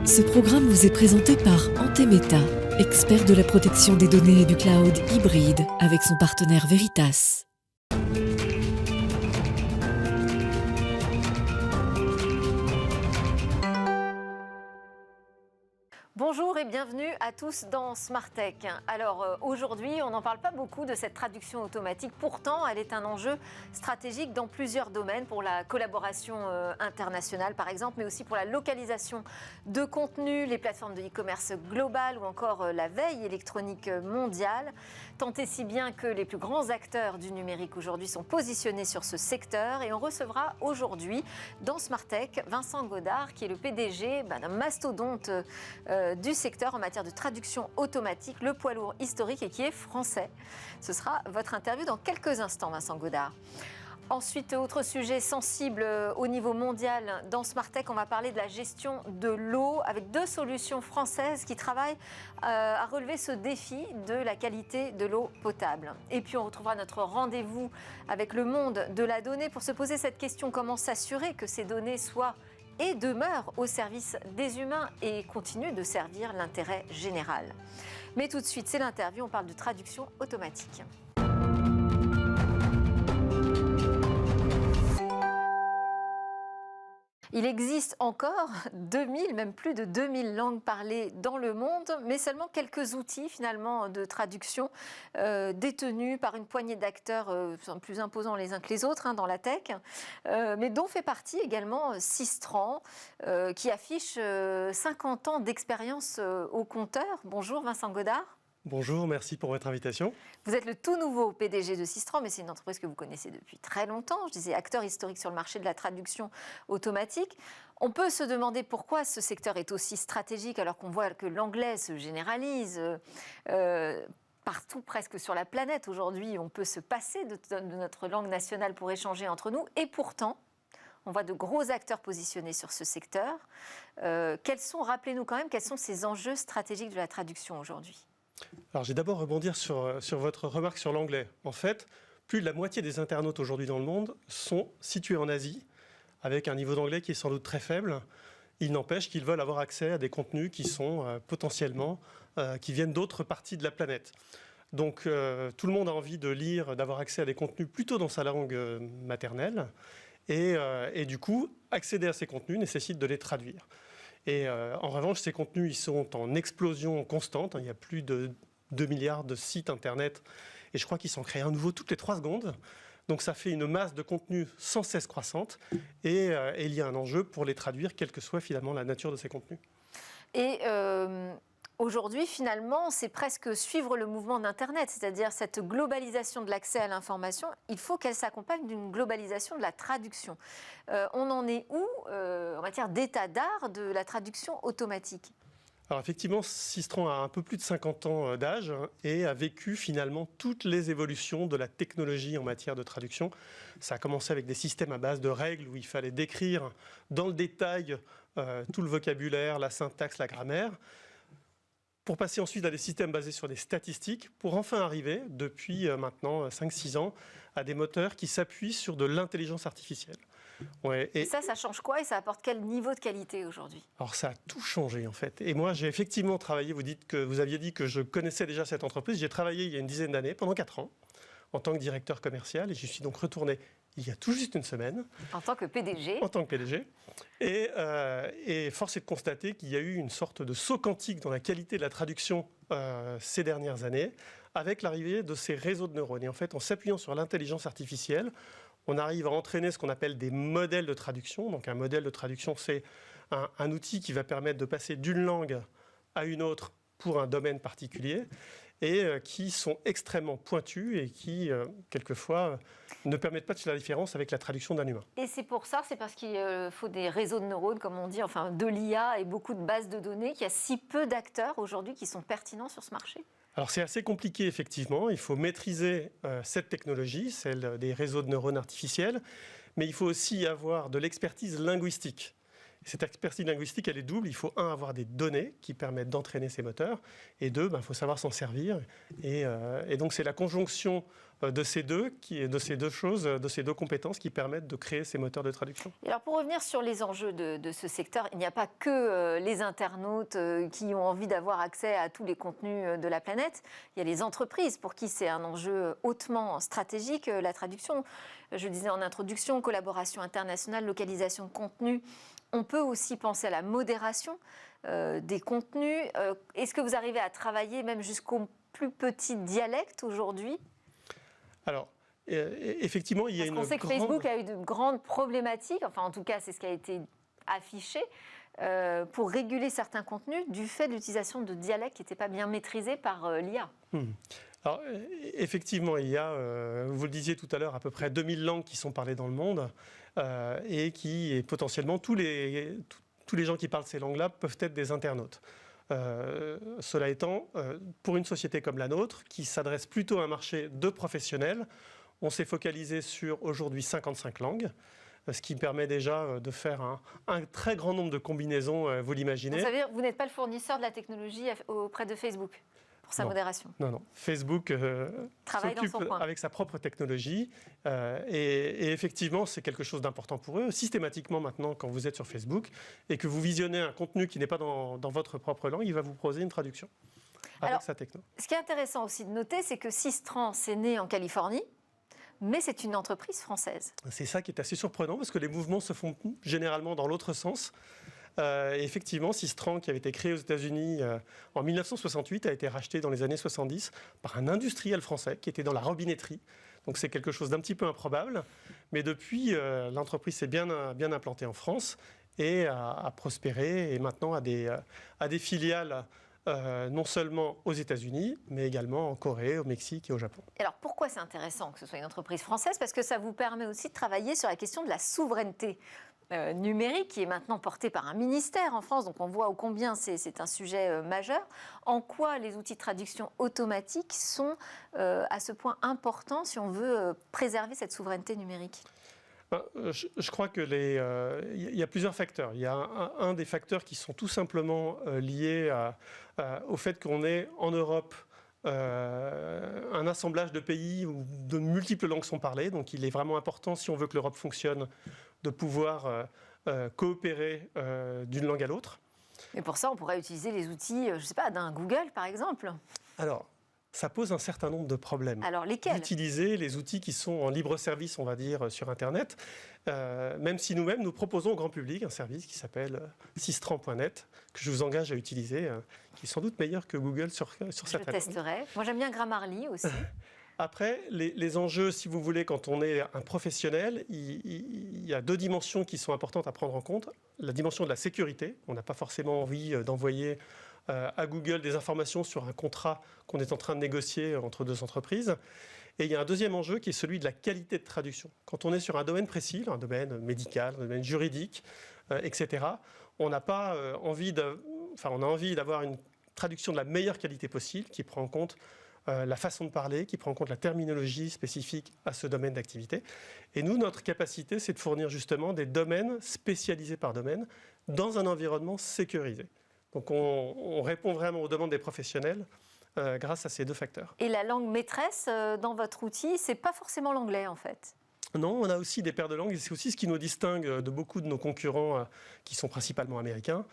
Ce programme vous est présenté par Antemeta, expert de la protection des données et du cloud hybride avec son partenaire Veritas. Bonjour et bienvenue à tous dans Smart Tech. Alors aujourd'hui, on n'en parle pas beaucoup de cette traduction automatique. Pourtant, elle est un enjeu stratégique dans plusieurs domaines pour la collaboration internationale par exemple, mais aussi pour la localisation de contenu, les plateformes de e-commerce global ou encore la veille électronique mondiale. Tant et si bien que les plus grands acteurs du numérique aujourd'hui sont positionnés sur ce secteur et on recevra aujourd'hui dans Smart Tech Vincent Godard qui est le PDG d'un mastodonte du secteur en matière de traduction automatique, le poids lourd historique et qui est français. Ce sera votre interview dans quelques instants, Vincent Godard. Ensuite, autre sujet sensible au niveau mondial, dans Smart Tech, on va parler de la gestion de l'eau avec deux solutions françaises qui travaillent à relever ce défi de la qualité de l'eau potable. Et puis on retrouvera notre rendez-vous avec le monde de la donnée pour se poser cette question, comment s'assurer que ces données soient et demeure au service des humains et continue de servir l'intérêt général. Mais tout de suite, c'est l'interview, on parle de traduction automatique. Il existe encore 2000, même plus de 2000 langues parlées dans le monde, mais seulement quelques outils finalement de traduction détenus par une poignée d'acteurs plus imposants les uns que les autres dans la tech, mais dont fait partie également Sistran, qui affiche 50 ans d'expérience au compteur. Bonjour Vincent Godard. Bonjour, merci pour votre invitation. Vous êtes le tout nouveau PDG de Sistran, mais c'est une entreprise que vous connaissez depuis très longtemps. Je disais acteur historique sur le marché de la traduction automatique. On peut se demander pourquoi ce secteur est aussi stratégique alors qu'on voit que l'anglais se généralise partout presque sur la planète. Aujourd'hui, on peut se passer de notre langue nationale pour échanger entre nous. Et pourtant, on voit de gros acteurs positionnés sur ce secteur. Rappelez-nous quand même, quels sont ces enjeux stratégiques de la traduction aujourd'hui ? Alors, j'ai d'abord rebondir sur votre remarque sur l'anglais. En fait, plus de la moitié des internautes aujourd'hui dans le monde sont situés en Asie, avec un niveau d'anglais qui est sans doute très faible. Il n'empêche qu'ils veulent avoir accès à des contenus qui sont potentiellement, qui viennent d'autres parties de la planète. Donc, tout le monde a envie de lire, d'avoir accès à des contenus plutôt dans sa langue maternelle. Et du coup, accéder à ces contenus nécessite de les traduire. Et en revanche, ces contenus ils sont en explosion constante. Il y a plus de 2 milliards de sites Internet. Et je crois qu'ils s'en créent un nouveau toutes les 3 secondes. Donc ça fait une masse de contenus sans cesse croissante. Et il y a un enjeu pour les traduire, quelle que soit finalement la nature de ces contenus. Et aujourd'hui, finalement, c'est presque suivre le mouvement d'Internet, c'est-à-dire cette globalisation de l'accès à l'information, il faut qu'elle s'accompagne d'une globalisation de la traduction. On en est où en matière d'état d'art de la traduction automatique ? Alors effectivement, Sistran a un peu plus de 50 ans d'âge et a vécu finalement toutes les évolutions de la technologie en matière de traduction. Ça a commencé avec des systèmes à base de règles où il fallait décrire dans le détail tout le vocabulaire, la syntaxe, la grammaire, pour passer ensuite à des systèmes basés sur des statistiques, pour enfin arriver, depuis maintenant 5-6 ans, à des moteurs qui s'appuient sur de l'intelligence artificielle. Ouais, et ça change quoi et ça apporte quel niveau de qualité aujourd'hui ? Alors ça a tout changé en fait. Et moi j'ai effectivement travaillé, vous aviez dit que je connaissais déjà cette entreprise, j'ai travaillé il y a une dizaine d'années, pendant 4 ans, en tant que directeur commercial et j'y suis donc retourné il y a tout juste une semaine. En tant que PDG ? En tant que PDG. Et force est de constater qu'il y a eu une sorte de saut quantique dans la qualité de la traduction ces dernières années, avec l'arrivée de ces réseaux de neurones. Et en fait, en s'appuyant sur l'intelligence artificielle, on arrive à entraîner ce qu'on appelle des modèles de traduction. Donc un modèle de traduction, c'est un outil qui va permettre de passer d'une langue à une autre pour un domaine particulier et qui sont extrêmement pointus et qui, quelquefois, ne permettent pas de faire la différence avec la traduction d'un humain. Et c'est pour ça, c'est parce qu'il faut des réseaux de neurones, comme on dit, enfin de l'IA et beaucoup de bases de données, qu'il y a si peu d'acteurs aujourd'hui qui sont pertinents sur ce marché ? Alors c'est assez compliqué effectivement, il faut maîtriser cette technologie, celle des réseaux de neurones artificiels, mais il faut aussi avoir de l'expertise linguistique. Cette expertise linguistique, elle est double. Il faut, avoir des données qui permettent d'entraîner ces moteurs, et deux, il faut savoir s'en servir. Et donc, c'est la conjonction de ces deux choses, de ces deux compétences qui permettent de créer ces moteurs de traduction. Et alors, pour revenir sur les enjeux de ce secteur, il n'y a pas que les internautes qui ont envie d'avoir accès à tous les contenus de la planète. Il y a les entreprises pour qui c'est un enjeu hautement stratégique, la traduction. Je disais en introduction, collaboration internationale, localisation de contenu. On peut aussi penser à la modération des contenus. Est-ce que vous arrivez à travailler même jusqu'au plus petit dialecte aujourd'hui ? Alors, effectivement, il y a une grande... On sait que Facebook a eu de grandes problématiques, enfin en tout cas c'est ce qui a été affiché, pour réguler certains contenus du fait de l'utilisation de dialectes qui n'étaient pas bien maîtrisés par l'IA. Alors, effectivement, il y a, vous le disiez tout à l'heure, à peu près 2000 langues qui sont parlées dans le monde et potentiellement tous les gens qui parlent ces langues-là peuvent être des internautes. Cela étant, pour une société comme la nôtre, qui s'adresse plutôt à un marché de professionnels, on s'est focalisé sur aujourd'hui 55 langues, ce qui permet déjà de faire un très grand nombre de combinaisons, vous l'imaginez. Ça veut dire que vous n'êtes pas le fournisseur de la technologie auprès de Facebook pour sa modération. Non. Facebook s'occupe avec sa propre technologie et effectivement, c'est quelque chose d'important pour eux. Systématiquement, maintenant, quand vous êtes sur Facebook et que vous visionnez un contenu qui n'est pas dans votre propre langue, il va vous proposer une traduction avec sa techno. Ce qui est intéressant aussi de noter, c'est que Sistrans est né en Californie, mais c'est une entreprise française. C'est ça qui est assez surprenant parce que les mouvements se font généralement dans l'autre sens. Effectivement, Sistrans, qui avait été créé aux États-Unis en 1968, a été racheté dans les années 70 par un industriel français qui était dans la robinetterie. Donc c'est quelque chose d'un petit peu improbable. Mais depuis, l'entreprise s'est bien implantée en France et a prospéré et maintenant a des filiales non seulement aux États-Unis, mais également en Corée, au Mexique et au Japon. Alors pourquoi c'est intéressant que ce soit une entreprise française ? Parce que ça vous permet aussi de travailler sur la question de la souveraineté numérique qui est maintenant porté par un ministère en France, donc on voit ô combien c'est un sujet majeur. En quoi les outils de traduction automatique sont à ce point importants si on veut préserver cette souveraineté numérique ? Je crois qu'il y a plusieurs facteurs. Il y a un des facteurs qui sont tout simplement liés au fait qu'on est en Europe un assemblage de pays où de multiples langues sont parlées. Donc il est vraiment important, si on veut que l'Europe fonctionne, de pouvoir coopérer d'une langue à l'autre. Mais pour ça, on pourrait utiliser les outils, je ne sais pas, d'un Google par exemple. Alors, ça pose un certain nombre de problèmes. Alors lesquels ? Utiliser les outils qui sont en libre service, on va dire, sur Internet, même si nous-mêmes, nous proposons au grand public un service qui s'appelle Sistrans.net, que je vous engage à utiliser, qui est sans doute meilleur que Google sur certaines langues. Je testerai. Moi, j'aime bien Grammarly aussi. Après, les enjeux, si vous voulez, quand on est un professionnel, il y a deux dimensions qui sont importantes à prendre en compte. La dimension de la sécurité. On n'a pas forcément envie d'envoyer à Google des informations sur un contrat qu'on est en train de négocier entre deux entreprises. Et il y a un deuxième enjeu qui est celui de la qualité de traduction. Quand on est sur un domaine précis, un domaine médical, un domaine juridique, etc., on n'a pas envie on a envie d'avoir une traduction de la meilleure qualité possible qui prend en compte la façon de parler, qui prend en compte la terminologie spécifique à ce domaine d'activité. Et nous, notre capacité, c'est de fournir justement des domaines spécialisés par domaine dans un environnement sécurisé. Donc on répond vraiment aux demandes des professionnels grâce à ces deux facteurs. Et la langue maîtresse dans votre outil, c'est pas forcément l'anglais en fait ? Non, on a aussi des paires de langues et c'est aussi ce qui nous distingue de beaucoup de nos concurrents qui sont principalement américains.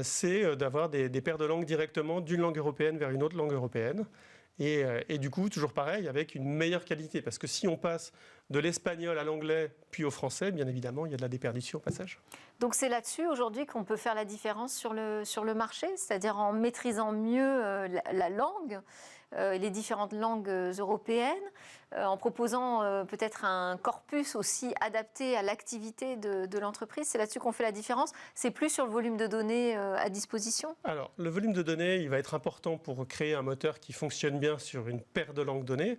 C'est d'avoir des paires de langues directement d'une langue européenne vers une autre langue européenne. Et du coup, toujours pareil, avec une meilleure qualité. Parce que si on passe de l'espagnol à l'anglais, puis au français, bien évidemment, il y a de la déperdition au passage. Donc c'est là-dessus, aujourd'hui, qu'on peut faire la différence sur le marché, c'est-à-dire en maîtrisant mieux la langue, les différentes langues européennes, en proposant peut-être un corpus aussi adapté à l'activité de l'entreprise. C'est là-dessus qu'on fait la différence. C'est plus sur le volume de données à disposition ? Alors, le volume de données, il va être important pour créer un moteur qui fonctionne bien sur une paire de langues données.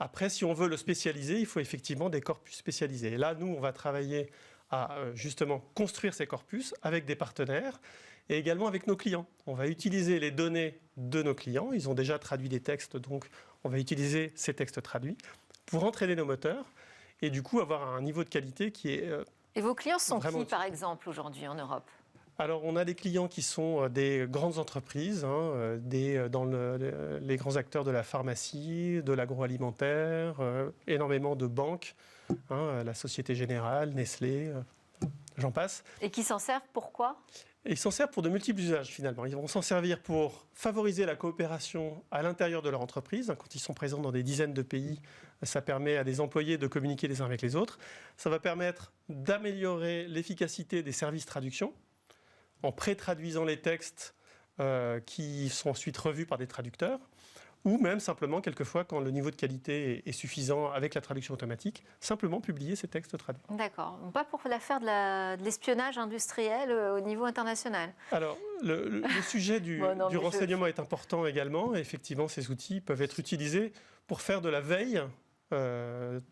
Après, si on veut le spécialiser, il faut effectivement des corpus spécialisés. Et là, nous, on va travailler à justement construire ces corpus avec des partenaires et également avec nos clients. On va utiliser les données de nos clients. Ils ont déjà traduit des textes, donc on va utiliser ces textes traduits pour entraîner nos moteurs et du coup avoir un niveau de qualité qui est Et vos clients sont Vraiment qui, par utile. exemple, aujourd'hui en Europe? Alors, on a des clients qui sont des grandes entreprises, les grands acteurs de la pharmacie, de l'agroalimentaire, énormément de banques, la Société Générale, Nestlé, j'en passe. Et qui s'en servent pourquoi? Et ils s'en servent pour de multiples usages finalement. Ils vont s'en servir pour favoriser la coopération à l'intérieur de leur entreprise. Quand ils sont présents dans des dizaines de pays, ça permet à des employés de communiquer les uns avec les autres. Ça va permettre d'améliorer l'efficacité des services traduction en pré-traduisant les textes qui sont ensuite revus par des traducteurs, ou même simplement, quelquefois, quand le niveau de qualité est suffisant avec la traduction automatique, simplement publier ces textes traduits. D'accord. Pas pour faire de l'espionnage industriel au niveau international. Alors, le sujet du renseignement est important également. Et effectivement, ces outils peuvent être utilisés pour faire de la veille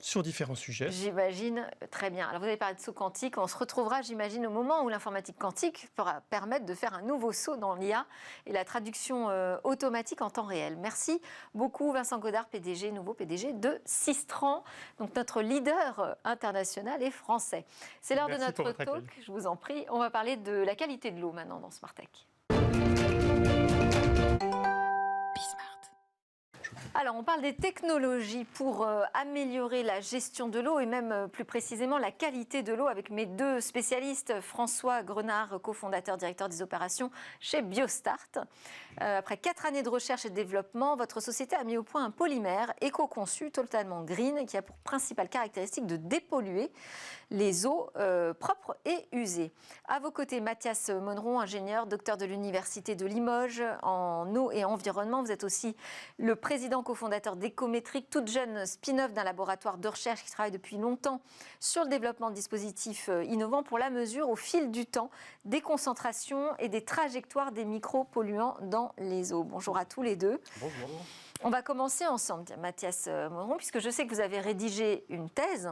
sur différents sujets. J'imagine, très bien. Alors vous avez parlé de saut quantique, on se retrouvera, j'imagine, au moment où l'informatique quantique pourra permettre de faire un nouveau saut dans l'IA et la traduction automatique en temps réel. Merci beaucoup Vincent Godard, nouveau PDG de Sistran, donc notre leader international et français. C'est l'heure de notre talk, je vous en prie. On va parler de la qualité de l'eau maintenant dans Smart Tech. Alors, on parle des technologies pour améliorer la gestion de l'eau et même plus précisément la qualité de l'eau avec mes deux spécialistes, François Grenard, cofondateur, directeur des opérations chez Biostart. Après 4 années de recherche et de développement, votre société a mis au point un polymère éco-conçu, totalement green, qui a pour principale caractéristique de dépolluer les eaux propres et usées. À vos côtés, Mathias Monneron, ingénieur, docteur de l'Université de Limoges en eau et environnement. Vous êtes aussi le président cofondateur d'Ecométrique, toute jeune spin-off d'un laboratoire de recherche qui travaille depuis longtemps sur le développement de dispositifs innovants pour la mesure au fil du temps des concentrations et des trajectoires des micropolluants dans les eaux. Bonjour à tous les deux. Bonjour. On va commencer ensemble, Mathias Monneron, puisque je sais que vous avez rédigé une thèse.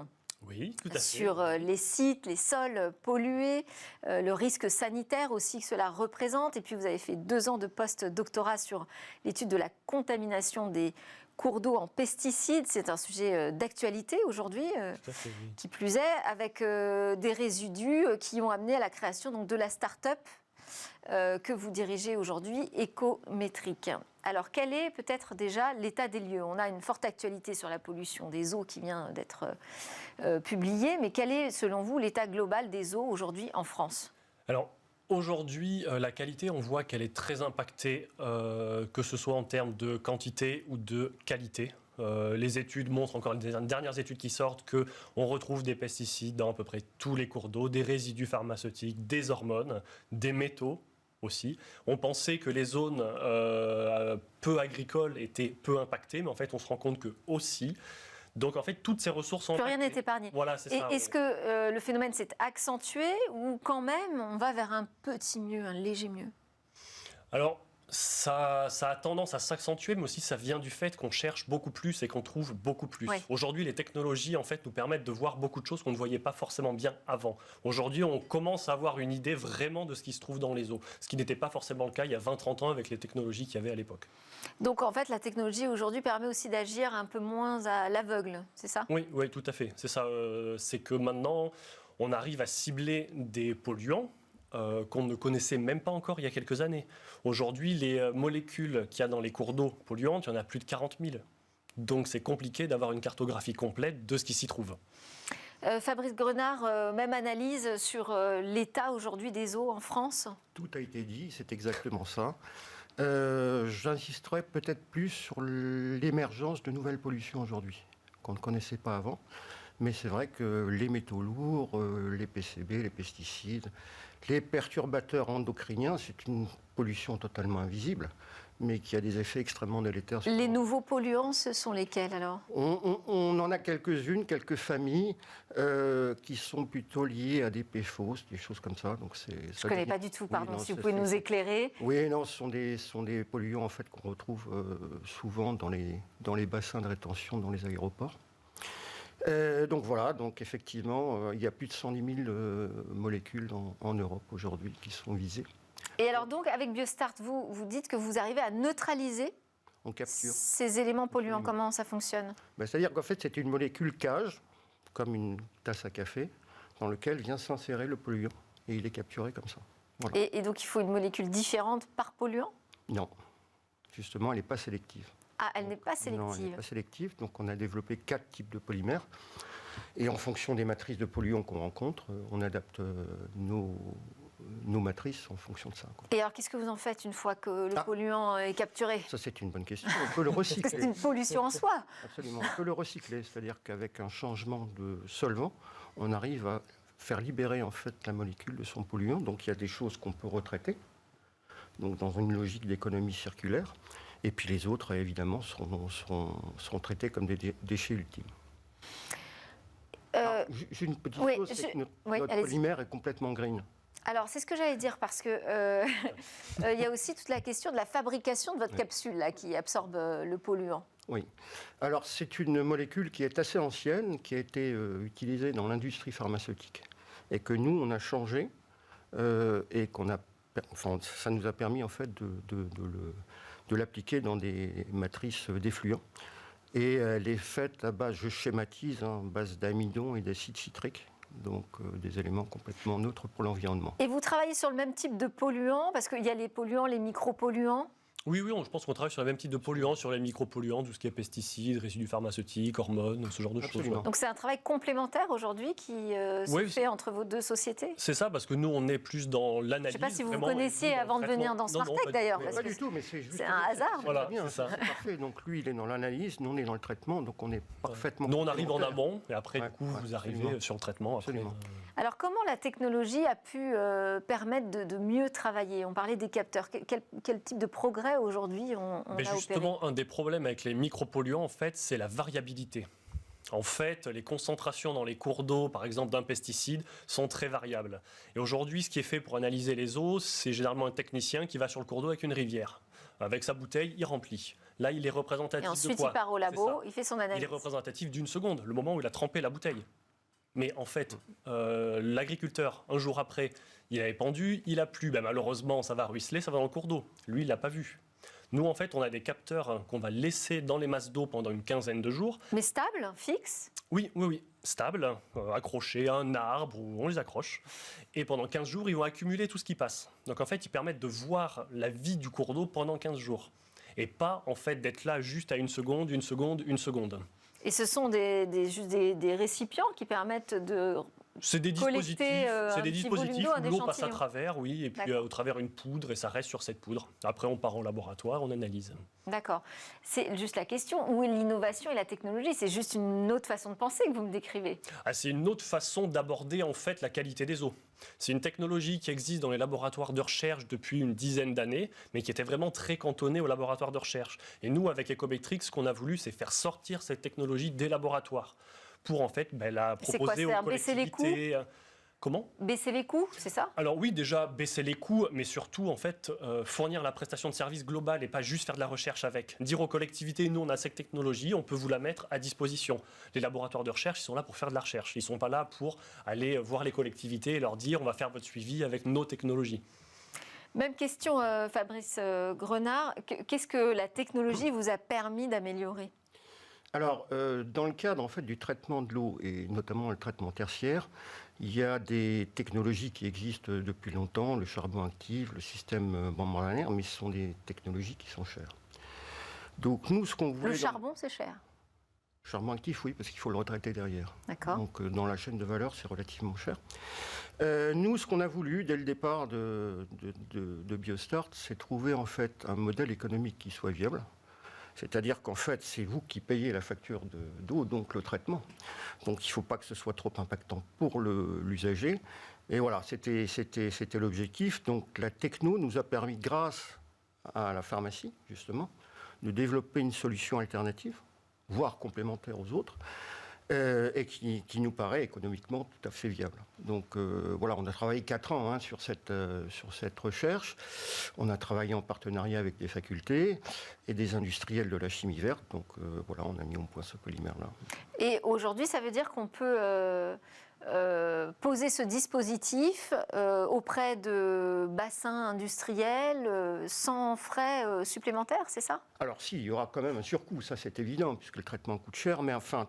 Oui, tout à fait. Sur les sites, les sols pollués, le risque sanitaire aussi que cela représente. Et puis vous avez fait 2 ans de post-doctorat sur l'étude de la contamination des cours d'eau en pesticides. C'est un sujet d'actualité aujourd'hui, Oui. qui plus est, avec des résidus qui ont amené à la création donc, de la start-up que vous dirigez aujourd'hui, Ecométrique. Alors, quel est peut-être déjà l'état des lieux? On a une forte actualité sur la pollution des eaux qui vient d'être publiée, mais quel est, selon vous, l'état global des eaux aujourd'hui en France? Alors, aujourd'hui, la qualité, on voit qu'elle est très impactée, que ce soit en termes de quantité ou de qualité. Les études montrent, encore les dernières études qui sortent, qu'on retrouve des pesticides dans à peu près tous les cours d'eau, des résidus pharmaceutiques, des hormones, des métaux aussi. On pensait que les zones peu agricoles étaient peu impactées, mais en fait, on se rend compte que aussi. Donc, en fait, toutes ces ressources sont impactées. Plus rien n'est épargné. Voilà, c'est ça. Est-ce que le phénomène s'est accentué ou quand même on va vers un petit mieux, un léger mieux? Alors, ça a tendance à s'accentuer, mais aussi ça vient du fait qu'on cherche beaucoup plus et qu'on trouve beaucoup plus. Oui. Aujourd'hui, les technologies en fait, nous permettent de voir beaucoup de choses qu'on ne voyait pas forcément bien avant. Aujourd'hui, on commence à avoir une idée vraiment de ce qui se trouve dans les eaux, ce qui n'était pas forcément le cas il y a 20-30 ans avec les technologies qu'il y avait à l'époque. Donc en fait, la technologie aujourd'hui permet aussi d'agir un peu moins à l'aveugle, c'est ça? Oui, tout à fait. C'est ça. C'est que maintenant, on arrive à cibler des polluants qu'on ne connaissait même pas encore il y a quelques années. Aujourd'hui, les molécules qu'il y a dans les cours d'eau polluantes, il y en a plus de 40 000. Donc c'est compliqué d'avoir une cartographie complète de ce qui s'y trouve. Fabrice Grenard, même analyse sur l'état aujourd'hui des eaux en France? Tout a été dit, c'est exactement ça. J'insisterai peut-être plus sur l'émergence de nouvelles pollutions aujourd'hui, qu'on ne connaissait pas avant. Mais c'est vrai que les métaux lourds, les PCB, les pesticides, les perturbateurs endocriniens, c'est une pollution totalement invisible, mais qui a des effets extrêmement délétères. Les nouveaux polluants, ce sont lesquels alors? On en a quelques-unes, quelques familles qui sont plutôt liées à des PFOS, des choses comme ça. Donc je ne connais pas du tout, pardon, si vous pouvez nous éclairer. Oui, non, ce sont des polluants en fait, qu'on retrouve souvent dans les bassins de rétention, dans les aéroports. Donc voilà, donc effectivement, il y a plus de 110 000 molécules en Europe aujourd'hui qui sont visées. Et alors donc, avec Biostart, vous dites que vous arrivez à neutraliser On capture. ces éléments polluants. Comment ça fonctionne? C'est-à-dire qu'en fait, c'est une molécule cage, comme une tasse à café, dans lequel vient s'insérer le polluant et il est capturé comme ça. Voilà. Et donc il faut une molécule différente par polluant? Non, justement, elle n'est pas sélective. Ah, elle n'est pas Non, elle sélective. n'est pas sélective. Donc, on a développé 4 types de polymères. Et en fonction des matrices de polluants qu'on rencontre, on adapte nos matrices en fonction de ça, quoi. Et alors, qu'est-ce que vous en faites une fois que le polluant est capturé? Ça, c'est une bonne question. On peut le recycler. C'est une pollution en soi. Absolument. On peut le recycler. C'est-à-dire qu'avec un changement de solvant, on arrive à faire libérer en fait la molécule de son polluant. Donc, il y a des choses qu'on peut retraiter, donc dans une logique d'économie circulaire. Et puis les autres, évidemment, seront traités comme des déchets ultimes. J'ai une petite chose, c'est que notre polymère est complètement green. Alors, c'est ce que j'allais dire, parce que il y a aussi toute la question de la fabrication de votre capsule là, qui absorbe le polluant. Oui. Alors, c'est une molécule qui est assez ancienne, qui a été utilisée dans l'industrie pharmaceutique, et que nous, on a changé, et ça nous a permis, en fait, de l'appliquer dans des matrices d'effluents. Et elle est faite à base, je schématise, à base d'amidon et d'acide citrique. Donc des éléments complètement neutres pour l'environnement. Et vous travaillez sur le même type de polluants, parce qu'il y a les polluants, les micropolluants? Oui, je pense qu'on travaille sur le même type de polluants, sur les micropolluants, tout ce qui est pesticides, résidus pharmaceutiques, hormones, ce genre de choses. Donc c'est un travail complémentaire aujourd'hui qui se fait entre vos deux sociétés? C'est ça, parce que nous, on est plus dans l'analyse. Je ne sais pas si vous vous connaissiez avant de venir dans Smartech d'ailleurs. Pas du tout, mais c'est juste un hasard. Voilà, c'est ça. Parfait. Donc lui, il est dans l'analyse, nous, on est dans le traitement, donc on est parfaitement... Nous, on arrive en amont, et après, du coup, vous arrivez sur le traitement. Absolument. Alors, comment la technologie a pu permettre de mieux travailler? On parlait des capteurs. Quel type de progrès aujourd'hui on a justement, opéré? un des problèmes avec les micropolluants, en fait, c'est la variabilité. En fait, les concentrations dans les cours d'eau, par exemple, d'un pesticide, sont très variables. Et aujourd'hui, ce qui est fait pour analyser les eaux, c'est généralement un technicien qui va sur le cours d'eau avec une rivière. Avec sa bouteille, il remplit. Là, il est représentatif de quoi? Et ensuite, il part au labo, il fait son analyse. Il est représentatif d'une seconde, le moment où il a trempé la bouteille. Mais en fait, l'agriculteur, un jour après, il avait pendu, il a plu. Ben, malheureusement, ça va ruisseler, ça va dans le cours d'eau. Lui, il ne l'a pas vu. Nous, en fait, on a des capteurs qu'on va laisser dans les masses d'eau pendant une quinzaine de jours. Mais stable, fixe? Oui, stable, accrochés à un arbre, où on les accroche. Et pendant 15 jours, ils vont accumuler tout ce qui passe. Donc en fait, ils permettent de voir la vie du cours d'eau pendant 15 jours. Et pas, en fait, d'être là juste à une seconde. Et ce sont des récipients qui permettent de... C'est des dispositifs où l'eau passe à travers, oui, et puis au travers une poudre, et ça reste sur cette poudre. Après, on part en laboratoire, on analyse. D'accord. C'est juste la question, où est l'innovation et la technologie? C'est juste une autre façon de penser que vous me décrivez. C'est une autre façon d'aborder, en fait, la qualité des eaux. C'est une technologie qui existe dans les laboratoires de recherche depuis une dizaine d'années, mais qui était vraiment très cantonnée aux laboratoires de recherche. Et nous, avec Ecometrics, ce qu'on a voulu, c'est faire sortir cette technologie des laboratoires, pour en fait la proposer aux collectivités. Baisser les coûts? Comment? Baisser les coûts, c'est ça? Alors oui, déjà baisser les coûts, mais surtout en fait fournir la prestation de service globale et pas juste faire de la recherche avec. Dire aux collectivités, nous on a cette technologie, on peut vous la mettre à disposition. Les laboratoires de recherche, ils sont là pour faire de la recherche. Ils ne sont pas là pour aller voir les collectivités et leur dire on va faire votre suivi avec nos technologies. Même question, Fabrice Grenard. Qu'est-ce que la technologie vous a permis d'améliorer? Alors, dans le cadre en fait, du traitement de l'eau, et notamment le traitement tertiaire, il y a des technologies qui existent depuis longtemps, le charbon actif, le système membranaire, mais ce sont des technologies qui sont chères. Donc nous, ce qu'on voulait... Le charbon, c'est cher? Le charbon actif, oui, parce qu'il faut le retraiter derrière. D'accord. Donc dans la chaîne de valeur, c'est relativement cher. Nous, ce qu'on a voulu, dès le départ de Biostart, c'est trouver en fait un modèle économique qui soit viable. C'est-à-dire qu'en fait, c'est vous qui payez la facture d'eau, donc le traitement. Donc il ne faut pas que ce soit trop impactant pour l'usager. Et voilà, c'était l'objectif. Donc la techno nous a permis, grâce à la pharmacie, justement, de développer une solution alternative, voire complémentaire aux autres, et qui nous paraît économiquement tout à fait viable. Donc voilà, on a travaillé 4 ans sur cette recherche. On a travaillé en partenariat avec des facultés et des industriels de la chimie verte. Donc voilà, on a mis au point ce polymère-là. Et aujourd'hui, ça veut dire qu'on peut poser ce dispositif auprès de bassins industriels sans frais supplémentaires, c'est ça? Alors si, il y aura quand même un surcoût, ça c'est évident, puisque le traitement coûte cher, mais enfin...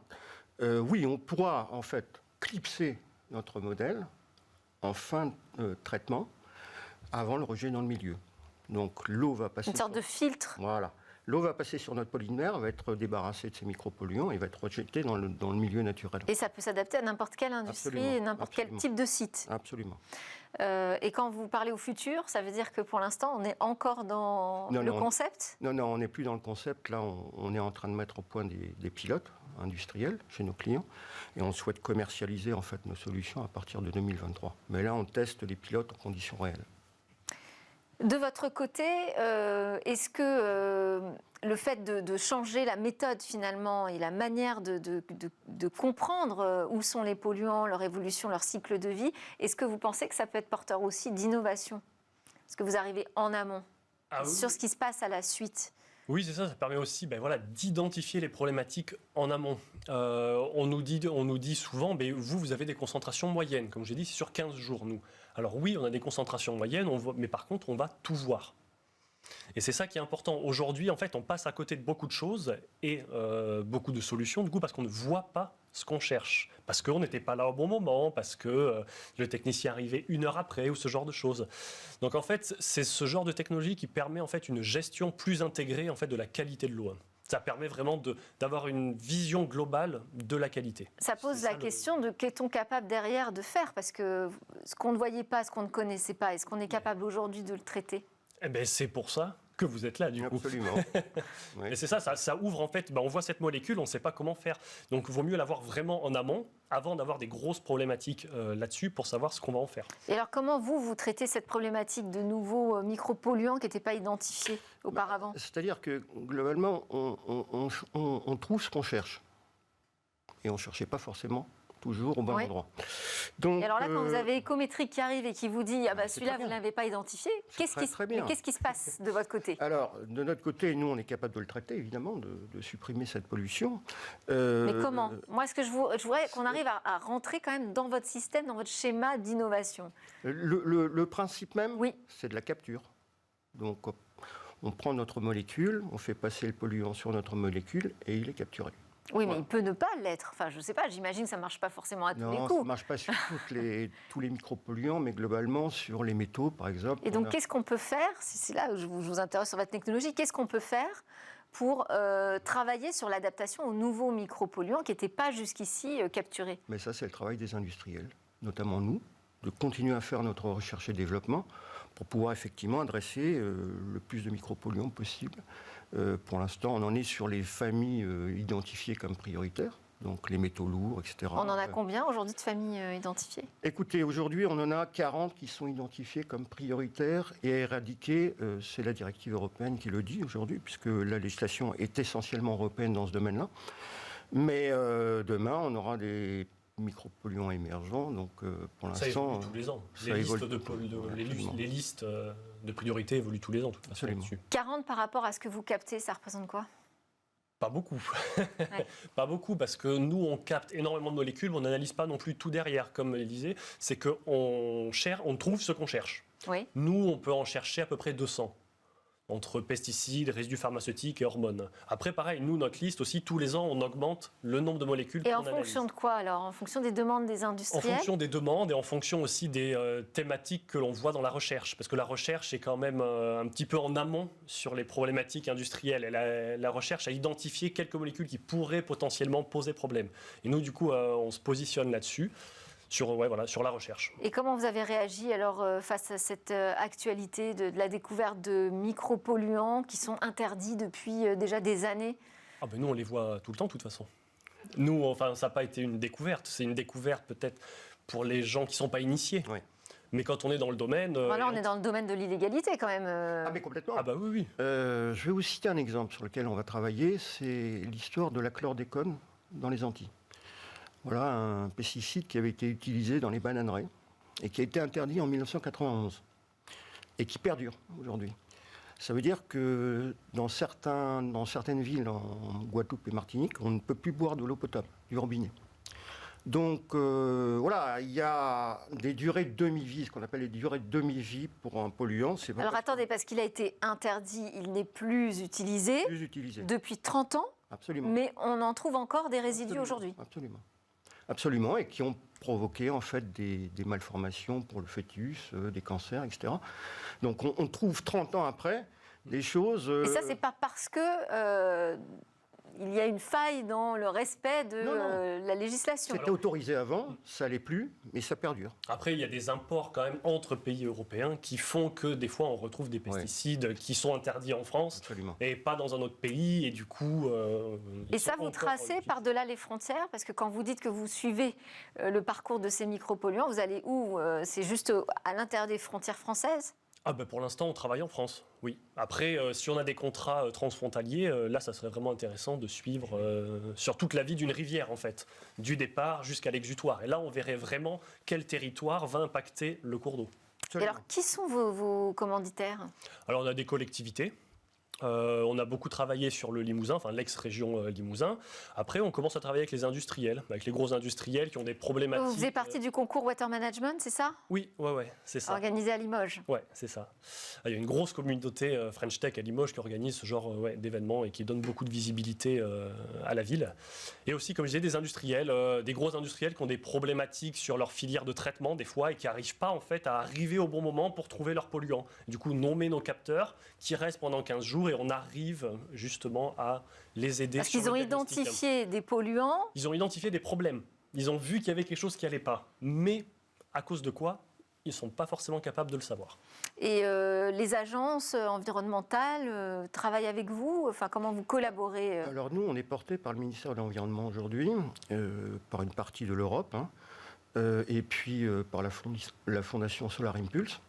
oui, on pourra en fait clipser notre modèle en fin de traitement avant le rejet dans le milieu. Donc l'eau va passer... Une sorte de filtre. Voilà. L'eau va passer sur notre polymère, va être débarrassée de ces micropolluants et va être rejetée dans le milieu naturel. Et ça peut s'adapter à n'importe quelle industrie, n'importe quel type de site. Absolument. Et quand vous parlez au futur, ça veut dire que pour l'instant, on est encore dans le concept ? Non, on n'est plus dans le concept. Là, on est en train de mettre au point des pilotes industriels chez nos clients. Et on souhaite commercialiser en fait nos solutions à partir de 2023. Mais là, on teste les pilotes en conditions réelles. De votre côté, est-ce que le fait de changer la méthode finalement et la manière de comprendre où sont les polluants, leur évolution, leur cycle de vie, est-ce que vous pensez que ça peut être porteur aussi d'innovation ? Est-ce que vous arrivez en amont sur ce qui se passe à la suite ? Oui, c'est ça. Ça permet aussi d'identifier les problématiques en amont. On nous dit souvent, vous avez des concentrations moyennes. Comme j'ai dit, c'est sur 15 jours, nous. Alors oui, on a des concentrations moyennes, mais par contre, on va tout voir. Et c'est ça qui est important. Aujourd'hui, en fait, on passe à côté de beaucoup de choses et beaucoup de solutions, du coup, parce qu'on ne voit pas ce qu'on cherche. Parce qu'on n'était pas là au bon moment, parce que le technicien arrivait 1 heure après, ou ce genre de choses. Donc, en fait, c'est ce genre de technologie qui permet, en fait, une gestion plus intégrée, en fait, de la qualité de l'eau. Ça permet vraiment d'avoir une vision globale de la qualité. Ça pose la question de qu'est-on capable derrière de faire ? Parce que ce qu'on ne voyait pas, ce qu'on ne connaissait pas, est-ce qu'on est capable aujourd'hui de le traiter ? Eh bien, c'est pour ça que vous êtes là, du coup. Absolument. Oui. Et c'est ça ouvre en fait, on voit cette molécule, on ne sait pas comment faire. Donc il vaut mieux l'avoir vraiment en amont, avant d'avoir des grosses problématiques là-dessus, pour savoir ce qu'on va en faire. Et alors comment vous traitez cette problématique de nouveaux micropolluants qui n'étaient pas identifiés auparavant ? C'est-à-dire que globalement, on trouve ce qu'on cherche. Et on ne cherchait pas forcément toujours au bon endroit. Donc, et alors là, quand vous avez Ecométrique qui arrive et qui vous dit celui-là, vous ne l'avez pas identifié, qu'est-ce qui se passe de votre côté ? Alors, de notre côté, nous, on est capable de le traiter, évidemment, de supprimer cette pollution. Mais comment ? Moi, ce que je voudrais qu'on arrive à rentrer quand même dans votre système, dans votre schéma d'innovation. Le principe même, oui. C'est de la capture. Donc, on prend notre molécule, on fait passer le polluant sur notre molécule et il est capturé. Oui, mais il peut ne pas l'être. Enfin, je ne sais pas, j'imagine que ça ne marche pas forcément à tous les coups. Non, ça ne marche pas sur tous les micropolluants, mais globalement sur les métaux, par exemple. Et donc, qu'est-ce qu'on peut faire ? C'est là où je vous intéresse sur votre technologie. Qu'est-ce qu'on peut faire pour travailler sur l'adaptation aux nouveaux micropolluants qui n'étaient pas jusqu'ici capturés ? Mais ça, c'est le travail des industriels, notamment nous, de continuer à faire notre recherche et développement pour pouvoir effectivement adresser le plus de micropolluants possible. Pour l'instant, on en est sur les familles identifiées comme prioritaires, donc les métaux lourds, etc. On en a combien aujourd'hui de familles identifiées ? Écoutez, aujourd'hui, on en a 40 qui sont identifiées comme prioritaires et éradiquées. C'est la directive européenne qui le dit aujourd'hui, puisque la législation est essentiellement européenne dans ce domaine-là. Mais demain, on aura des micropolluants émergents, donc pour l'instant... Ça évolue tous les ans. Les listes de priorité évoluent tous les ans, de toute façon. 40 par rapport à ce que vous captez, ça représente quoi ? Pas beaucoup. Ouais. Pas beaucoup, parce que nous, on capte énormément de molécules, mais on n'analyse pas non plus tout derrière. Comme elle disait, c'est qu'on trouve ce qu'on cherche. Oui. Nous, on peut en chercher à peu près 200. Entre pesticides, résidus pharmaceutiques et hormones. Après, pareil, nous, notre liste aussi, tous les ans, on augmente le nombre de molécules qu'on analyse. Et en fonction de quoi, alors ? En fonction des demandes des industriels ? En fonction des demandes et en fonction aussi des thématiques que l'on voit dans la recherche. Parce que la recherche est quand même un petit peu en amont sur les problématiques industrielles. Et la recherche a identifié quelques molécules qui pourraient potentiellement poser problème. Et nous, du coup, on se positionne là-dessus. Sur la recherche. Et comment vous avez réagi alors face à cette actualité de la découverte de micropolluants qui sont interdits depuis déjà des années ? Nous, on les voit tout le temps, de toute façon. Nous, ça n'a pas été une découverte. C'est une découverte peut-être pour les gens qui ne sont pas initiés. Oui. Mais quand on est dans le domaine... Voilà, on est dans le domaine de l'illégalité quand même. Ah mais complètement. Ah bah oui. Je vais vous citer un exemple sur lequel on va travailler. C'est l'histoire de la chlordécone dans les Antilles. Voilà un pesticide qui avait été utilisé dans les bananeraies et qui a été interdit en 1991 et qui perdure aujourd'hui. Ça veut dire que dans certaines villes en Guadeloupe et Martinique, on ne peut plus boire de l'eau potable, du robinet. Donc il y a des durées de demi-vie, ce qu'on appelle les durées de demi-vie pour un polluant. Alors attendez, parce qu'il a été interdit, il n'est plus utilisé depuis 30 ans. Absolument. Mais on en trouve encore des résidus aujourd'hui. Absolument, et qui ont provoquer en fait des malformations pour le fœtus, des cancers, etc. Donc on trouve 30 ans après des choses... Et ça, c'est pas parce que il y a une faille dans le respect de la législation. C'était autorisé avant, ça l'est plus, mais ça perdure. Après, il y a des imports quand même entre pays européens qui font que des fois on retrouve des pesticides qui sont interdits en France Absolument. et pas dans un autre pays, et du coup... Et ça, vous tracez par-delà les frontières, parce que quand vous dites que vous suivez le parcours de ces micropolluants, vous allez où? C'est juste à l'intérieur des frontières françaises? Ah ben pour l'instant, on travaille en France, oui. Après, si on a des contrats transfrontaliers, là, ça serait vraiment intéressant de suivre sur toute la vie d'une rivière, en fait, du départ jusqu'à l'exutoire. Et là, on verrait vraiment quel territoire va impacter le cours d'eau. Et alors, qui sont vos commanditaires? Alors, on a des collectivités. On a beaucoup travaillé sur le Limousin, enfin l'ex-région Limousin. Après, on commence à travailler avec les industriels, avec les gros industriels qui ont des problématiques. Vous faisiez partie du concours Water Management, c'est ça? Oui, ouais, c'est ça. Organisé à Limoges. Ouais, c'est ça. Il y a une grosse communauté French Tech à Limoges qui organise ce genre d'événements et qui donne beaucoup de visibilité à la ville. Et aussi, comme je disais, des industriels, des gros industriels qui ont des problématiques sur leur filière de traitement des fois et qui n'arrivent pas en fait à arriver au bon moment pour trouver leurs polluants. Du coup, nommer nos capteurs qui restent pendant 15 jours et on arrive justement à les aider. Parce qu'ils ont identifié des polluants. Ils ont identifié des problèmes. Ils ont vu qu'il y avait quelque chose qui n'allait pas. Mais à cause de quoi ? Ils ne sont pas forcément capables de le savoir. Et les agences environnementales travaillent avec vous? Enfin, comment vous collaborez? Alors nous, on est porté par le ministère de l'Environnement aujourd'hui, par une partie de l'Europe, et puis par la Fondation Solar Impulse.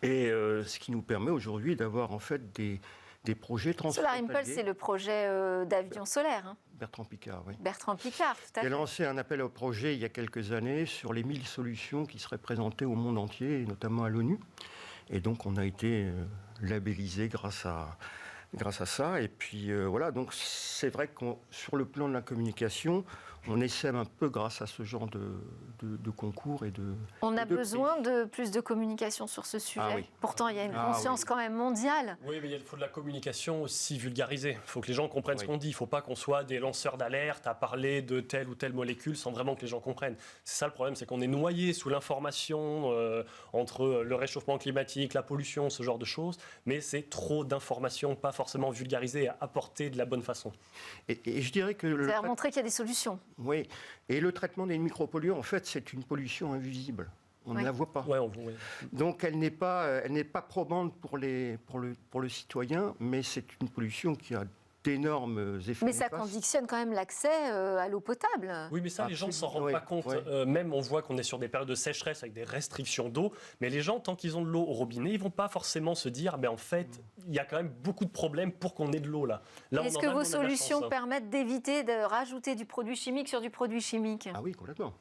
Et ce qui nous permet aujourd'hui d'avoir en fait des projets transfrontaliers. Solar Impulse, c'est le projet d'avion solaire. Hein. Bertrand Piccard, oui. Bertrand Piccard, tout à fait. Il a lancé un appel au projet il y a quelques années sur les 1000 solutions qui seraient présentées au monde entier, et notamment à l'ONU. Et donc on a été labellisé grâce à ça. Et puis voilà, donc c'est vrai que sur le plan de la communication, on essaie un peu grâce à ce genre de concours et de... On a besoin de plus de communication sur ce sujet. Ah oui. Pourtant, il y a une conscience quand même mondiale. Oui, mais il faut de la communication aussi vulgarisée. Il faut que les gens comprennent ce qu'on dit. Il ne faut pas qu'on soit des lanceurs d'alerte à parler de telle ou telle molécule sans vraiment que les gens comprennent. C'est ça le problème, c'est qu'on est noyé sous l'information entre le réchauffement climatique, la pollution, ce genre de choses. Mais c'est trop d'informations, pas forcément vulgarisées et apportées de la bonne façon. Et je dirais que... Vous allez montrer qu'il y a des solutions. Oui, et le traitement des micropolluants, en fait, c'est une pollution invisible. On ne la voit pas. Ouais, Donc elle n'est pas probante pour le citoyen, mais c'est une pollution qui a d'énormes effets. Mais ça conditionne quand même l'accès à l'eau potable. Oui, mais ça, les gens ne s'en rendent pas compte. Même, on voit qu'on est sur des périodes de sécheresse avec des restrictions d'eau. Mais les gens, tant qu'ils ont de l'eau au robinet, ils ne vont pas forcément se dire, en fait, il y a quand même beaucoup de problèmes pour qu'on ait de l'eau là. Est-ce que vos solutions permettent d'éviter de rajouter du produit chimique sur du produit chimique? Ah oui, complètement.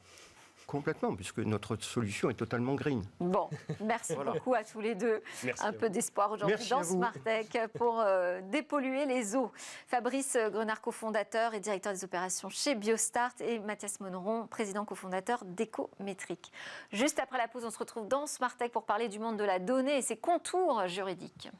Complètement, puisque notre solution est totalement green. Bon, merci beaucoup à tous les deux. Merci un peu d'espoir aujourd'hui dans Smartech pour dépolluer les eaux. Fabrice Grenard, cofondateur et directeur des opérations chez Biostart, et Mathias Monneron, président cofondateur d'Ecométrique. Juste après la pause, on se retrouve dans Smartech pour parler du monde de la donnée et ses contours juridiques.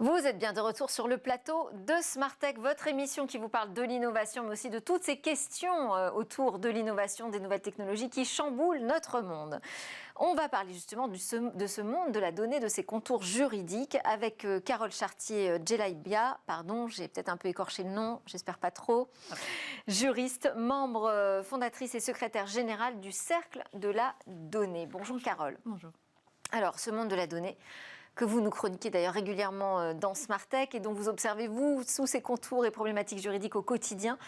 Vous êtes bien de retour sur le plateau de Smartech, votre émission qui vous parle de l'innovation, mais aussi de toutes ces questions autour de l'innovation, des nouvelles technologies qui chamboulent notre monde. On va parler justement de ce monde de la donnée, de ses contours juridiques, avec Carole Chartier-Djelaïbia, pardon, j'ai peut-être un peu écorché le nom, j'espère pas trop, juriste, membre fondatrice et secrétaire générale du Cercle de la Donnée. Bonjour Carole. Bonjour. Alors, ce monde de la donnée, que vous nous chroniquez d'ailleurs régulièrement dans Smartech et dont vous observez, vous, sous ses contours et problématiques juridiques au quotidien.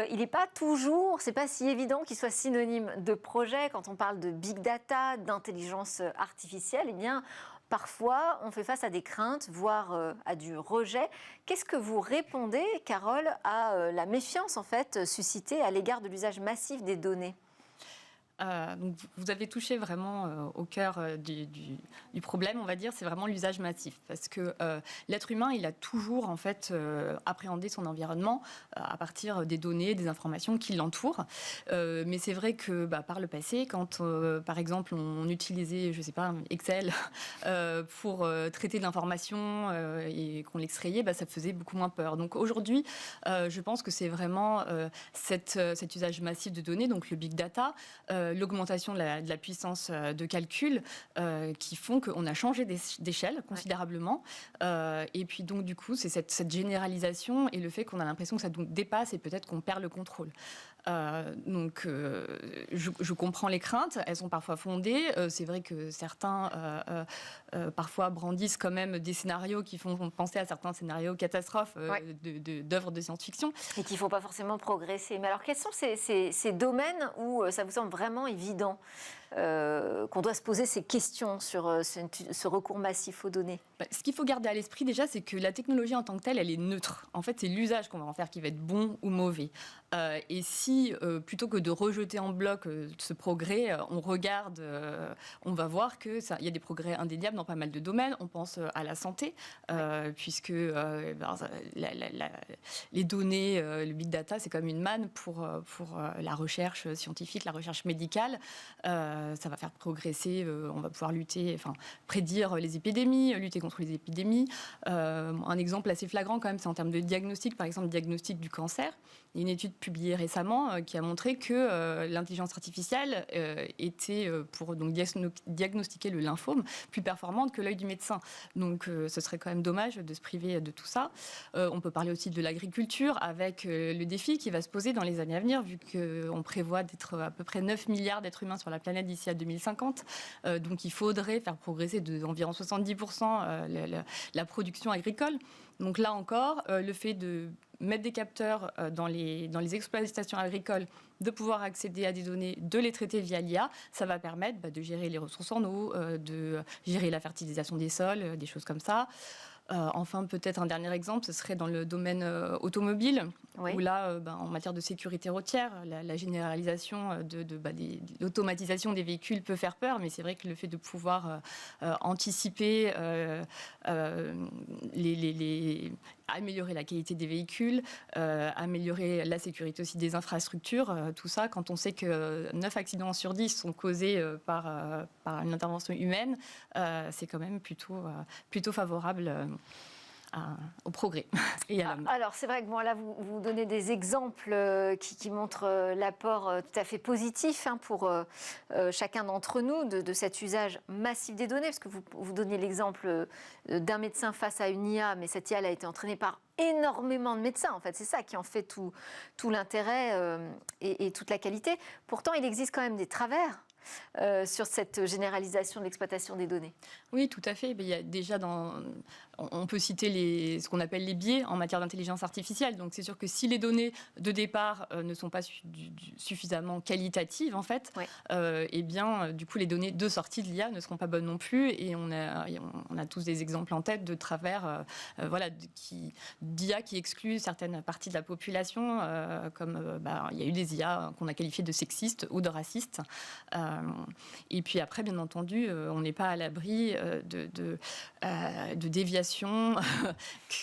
Il n'est pas toujours, c'est pas si évident qu'il soit synonyme de projet. Quand on parle de big data, d'intelligence artificielle, eh bien, parfois, on fait face à des craintes, voire à du rejet. Qu'est-ce que vous répondez, Carole, à la méfiance en fait suscitée à l'égard de l'usage massif des données ? Donc vous avez touché vraiment au cœur du problème, on va dire, c'est vraiment l'usage massif. Parce que l'être humain, il a toujours en fait appréhendé son environnement à partir des données, des informations qui l'entourent. Mais c'est vrai que par le passé, quand par exemple on utilisait, je sais pas, Excel pour traiter de l'information et qu'on l'extrayait, ça faisait beaucoup moins peur. Donc aujourd'hui, je pense que c'est vraiment cet usage massif de données, donc le big data, l'augmentation de la puissance de calcul qui font qu'on a changé d'échelle considérablement. Et puis donc du coup, c'est cette généralisation et le fait qu'on a l'impression que ça nous dépasse et peut-être qu'on perd le contrôle. Donc, je comprends les craintes, elles sont parfois fondées. C'est vrai que certains, parfois, brandissent quand même des scénarios qui font penser à certains scénarios catastrophes d'œuvres de science-fiction. Et qu'il ne faut pas forcément progresser. Mais alors, quels sont ces domaines où ça vous semble vraiment évident qu'on doit se poser ces questions sur ce recours massif aux données? Ce qu'il faut garder à l'esprit déjà, c'est que la technologie en tant que telle, elle est neutre. En fait, c'est l'usage qu'on va en faire qui va être bon ou mauvais. Et si, plutôt que de rejeter en bloc ce progrès, on regarde, on va voir qu'il y a des progrès indéniables dans pas mal de domaines. On pense à la santé, puisque les données, le big data, c'est comme une manne pour la recherche scientifique, la recherche médicale. Ça va faire progresser, on va pouvoir prédire les épidémies, lutter contre les épidémies. Un exemple assez flagrant quand même, c'est en termes de diagnostic, par exemple diagnostic du cancer. Il y a une étude publiée récemment qui a montré que l'intelligence artificielle était, pour donc, diagnostiquer le lymphome, plus performante que l'œil du médecin. Donc ce serait quand même dommage de se priver de tout ça. On peut parler aussi de l'agriculture avec le défi qui va se poser dans les années à venir, vu qu'on prévoit d'être à peu près 9 milliards d'êtres humains sur la planète d'ici à 2050. Donc il faudrait faire progresser d'environ 70% la production agricole. Donc là encore, le fait de mettre des capteurs dans les exploitations agricoles, de pouvoir accéder à des données, de les traiter via l'IA, ça va permettre de gérer les ressources en eau, de gérer la fertilisation des sols, des choses comme ça. Enfin, peut-être un dernier exemple, ce serait dans le domaine automobile, où là, en matière de sécurité routière, la généralisation de l'automatisation des véhicules peut faire peur, mais c'est vrai que le fait de pouvoir anticiper, améliorer la qualité des véhicules, améliorer la sécurité aussi des infrastructures, tout ça, quand on sait que 9 accidents sur 10 sont causés par une intervention humaine, c'est quand même plutôt favorable au progrès. Et alors c'est vrai que là vous donnez des exemples qui montrent l'apport tout à fait positif pour chacun d'entre nous de cet usage massif des données, parce que vous donnez l'exemple d'un médecin face à une IA, mais cette IA a été entraînée par énormément de médecins, en fait. C'est ça qui en fait tout l'intérêt et toute la qualité. Pourtant, il existe quand même des travers sur cette généralisation de l'exploitation des données. Oui, tout à fait. Il y a déjà on peut citer ce qu'on appelle les biais en matière d'intelligence artificielle. Donc c'est sûr que si les données de départ ne sont pas suffisamment qualitatives, en fait, eh bien, du coup, les données de sortie de l'IA ne seront pas bonnes non plus. Et on a tous des exemples en tête de travers d'IA qui excluent certaines parties de la population, comme il y a eu des IA qu'on a qualifiées de sexistes ou de racistes. Et puis après, bien entendu, on n'est pas à l'abri de déviations.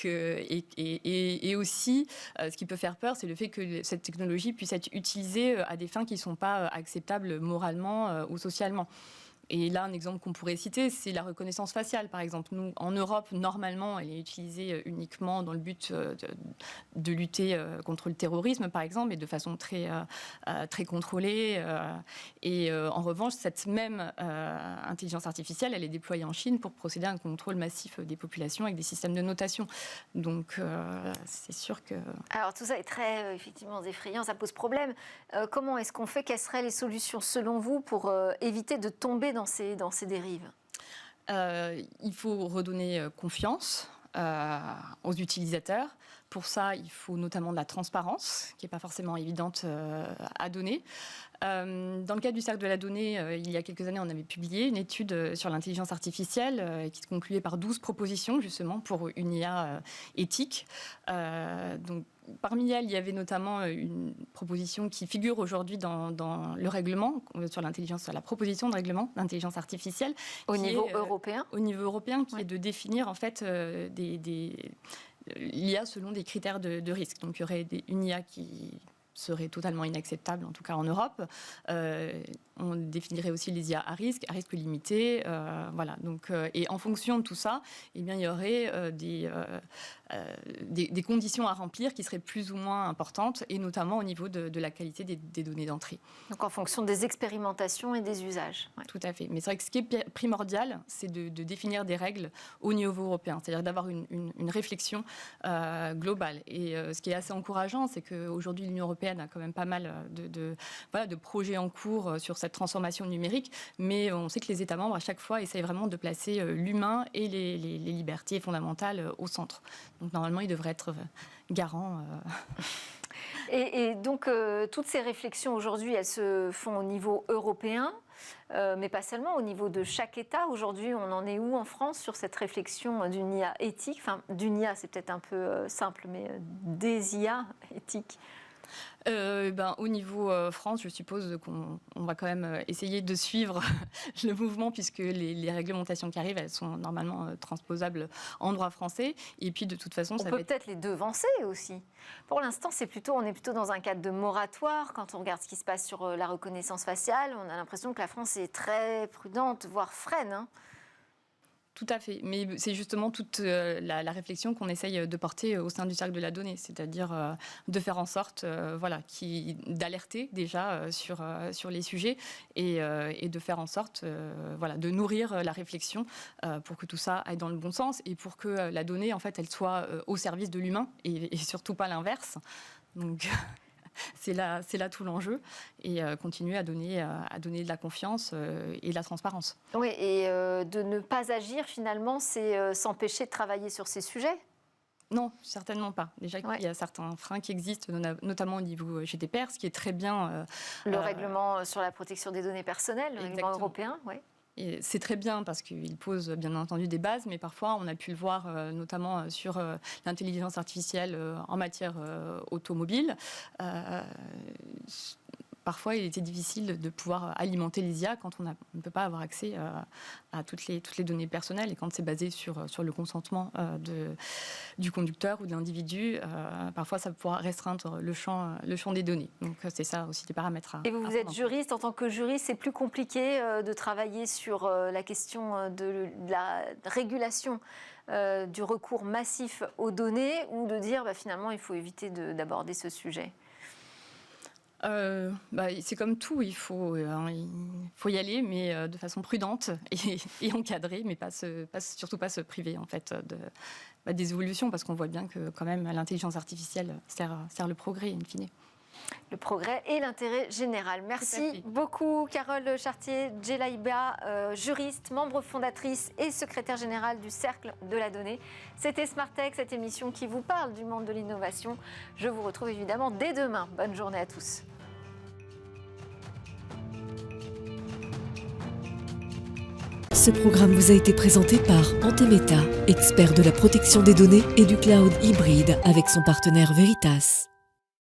Et aussi, ce qui peut faire peur, c'est le fait que cette technologie puisse être utilisée à des fins qui ne sont pas acceptables moralement ou socialement. Et là, un exemple qu'on pourrait citer, c'est la reconnaissance faciale, par exemple. Nous, en Europe, normalement, elle est utilisée uniquement dans le but de lutter contre le terrorisme, par exemple, et de façon très contrôlée. Et en revanche, cette même intelligence artificielle, elle est déployée en Chine pour procéder à un contrôle massif des populations avec des systèmes de notation. Donc, c'est sûr que... Alors, tout ça est très, effectivement, effrayant, ça pose problème. Comment est-ce qu'on fait? Quelles seraient les solutions, selon vous, pour éviter de tomber dans ces dérives? Il faut redonner confiance aux utilisateurs. Pour ça, il faut notamment de la transparence, qui n'est pas forcément évidente à donner. Dans le cadre du cercle de la donnée, il y a quelques années, on avait publié une étude sur l'intelligence artificielle qui se concluait par 12 propositions justement pour une IA éthique. Donc, parmi elles, il y avait notamment une proposition qui figure aujourd'hui dans le règlement sur la proposition de règlement d'intelligence artificielle. Au niveau européen ? Au niveau européen, qui est de définir en fait l'IA selon des critères de risque. Donc il y aurait une IA qui serait totalement inacceptable, en tout cas en Europe. On définirait aussi les IA à risque limité. Voilà. Donc, et en fonction de tout ça, eh bien, il y aurait des conditions à remplir qui seraient plus ou moins importantes, et notamment au niveau de la qualité des données d'entrée. Donc en fonction des expérimentations et des usages. Ouais. Tout à fait. Mais c'est vrai que ce qui est primordial, c'est de définir des règles au niveau européen, c'est-à-dire d'avoir une réflexion globale. Et ce qui est assez encourageant, c'est qu'aujourd'hui, l'Union européenne a quand même pas mal de projets en cours sur cette transformation numérique, mais on sait que les États membres, à chaque fois, essayent vraiment de placer l'humain et les libertés fondamentales au centre. Donc normalement, ils devraient être garants. Et donc, toutes ces réflexions aujourd'hui, elles se font au niveau européen, mais pas seulement, au niveau de chaque État. Aujourd'hui, on en est où en France sur cette réflexion d'une IA éthique ? Enfin, d'une IA, c'est peut-être un peu simple, mais des IA éthiques. Au niveau France, je suppose qu'on va quand même essayer de suivre le mouvement, puisque les réglementations qui arrivent, elles sont normalement transposables en droit français. Et puis de toute façon, on peut peut-être les devancer aussi. Pour l'instant, on est plutôt dans un cadre de moratoire. Quand on regarde ce qui se passe sur la reconnaissance faciale, on a l'impression que la France est très prudente, voire freine, hein. Tout à fait, mais c'est justement toute la réflexion qu'on essaye de porter au sein du cercle de la donnée, c'est-à-dire de faire en sorte d'alerter déjà sur les sujets et de faire en sorte de nourrir la réflexion pour que tout ça aille dans le bon sens et pour que la donnée, en fait, elle soit au service de l'humain et surtout pas l'inverse. Donc... C'est là tout l'enjeu, et continuer à donner de la confiance et de la transparence. Oui, et de ne pas agir finalement, c'est s'empêcher de travailler sur ces sujets ? Non, certainement pas. Déjà qu'il y a certains freins qui existent, notamment au niveau GDPR, ce qui est très bien. Le règlement sur la protection des données personnelles, le règlement européen, oui. Et c'est très bien parce qu'il pose bien entendu des bases, mais parfois on a pu le voir notamment sur l'intelligence artificielle en matière automobile. Parfois, il était difficile de pouvoir alimenter les IA quand on ne peut pas avoir accès à toutes les données personnelles, et quand c'est basé sur le consentement du conducteur ou de l'individu, parfois ça pourra restreindre le champ des données. Donc c'est ça aussi des paramètres à Et vous êtes juriste. En tant que juriste, c'est plus compliqué de travailler sur la question de la régulation du recours massif aux données, ou de dire finalement il faut éviter d'aborder ce sujet ? C'est comme tout, il faut y aller, mais de façon prudente et encadrée, mais surtout pas se priver en fait des évolutions, parce qu'on voit bien que quand même l'intelligence artificielle sert le progrès in fine. Le progrès et l'intérêt général. Merci beaucoup Carole Chartier-Djelaïba, juriste, membre fondatrice et secrétaire générale du Cercle de la Donnée. C'était Smartech, cette émission qui vous parle du monde de l'innovation. Je vous retrouve évidemment dès demain. Bonne journée à tous. Ce programme vous a été présenté par Antemeta, expert de la protection des données et du cloud hybride avec son partenaire Veritas.